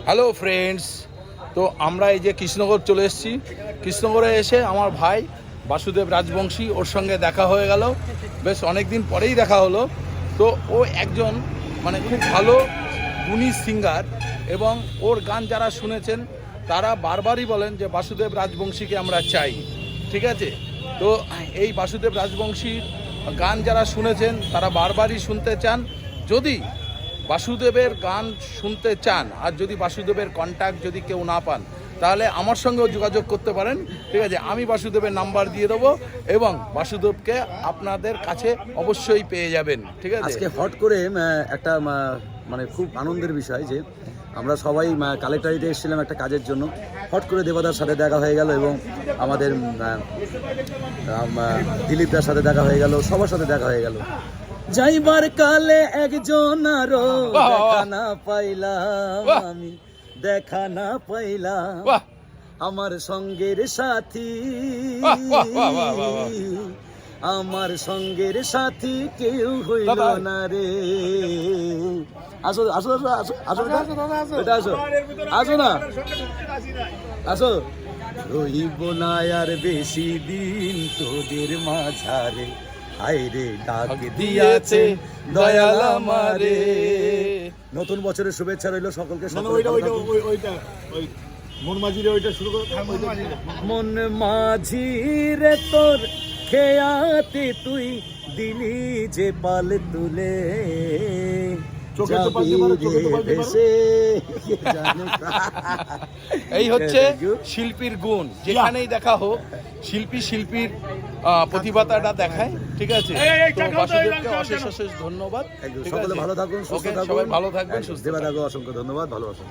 Hello friends, তো আমরা এই যে কৃষ্ণনগর চলে এসেছি। কৃষ্ণনগরে এসে আমার ভাই বাসুদেব রাজবংশী, ওর সঙ্গে দেখা হয়ে গেল। বেশ অনেক দিন পরেই দেখা হলো। তো ও একজন মানে খুব ভালো গুণী সিঙ্গার, এবং ওর গান যারা শুনেছেন তারা বারবারই বলেন যে বাসুদেব রাজবংশীকে আমরা চাই। ঠিক আছে, তো এই বাসুদেব রাজবংশীর গান যারা শুনেছেন তারা বারবারই শুনতে চান। যদি বাসুদেবের গান শুনতে চান আর যদি বাসুদেবের কন্ট্যাক্ট যদি কেউ না পান, তাহলে আমার সঙ্গেও যোগাযোগ করতে পারেন। ঠিক আছে, আমি বাসুদেবের নাম্বার দিয়ে দেবো এবং বাসুদেবকে আপনাদের কাছে অবশ্যই পেয়ে যাবেন। ঠিক আছে, আজকে হট করে একটা মানে খুব আনন্দের বিষয় যে আমরা সবাই কালেক্টরেটে এসেছিলাম একটা কাজের জন্য। হট করে দেবাদার সাথে দেখা হয়ে গেল এবং আমাদের দিলীপদার সাথে দেখা হয়ে গেল, সবার সাথে দেখা হয়ে গেল। যাইবার কালে একজন আরো দেখা না পাইলাম, আমি দেখা না পাইলাম আমার সঙ্গের সাথী, আমার সঙ্গের সাথী কেউ হইল না রে। আসো আসো আসো আসো আসো এটা আসো আসো না আসো। রইব না আর বেশি দিন তোদের মাঝারে, আইরে ডাক দিয়াছে দয়াল আমারে। নতুন বছরের শুভেচ্ছা রইল সকলকে। মন মাঝিরে ওইটা শুরু করো। মন মাঝি রে তোর খেয়াতে তুই দিলি যে পাল তুলে, এই হচ্ছে শিল্পীর গুণ। যেখানেই দেখা হোক শিল্পীর প্রতিভাটা দেখায়। ঠিক আছে, তো বাসুদেবকে অশেষ অশেষ ধন্যবাদ। সকলে ভালো থাকুন, সুস্থ থাকুন, সবাই ভালো থাকবেন, সুস্থ থাকুন। অসংখ্য ধন্যবাদ, ভালোবাসা।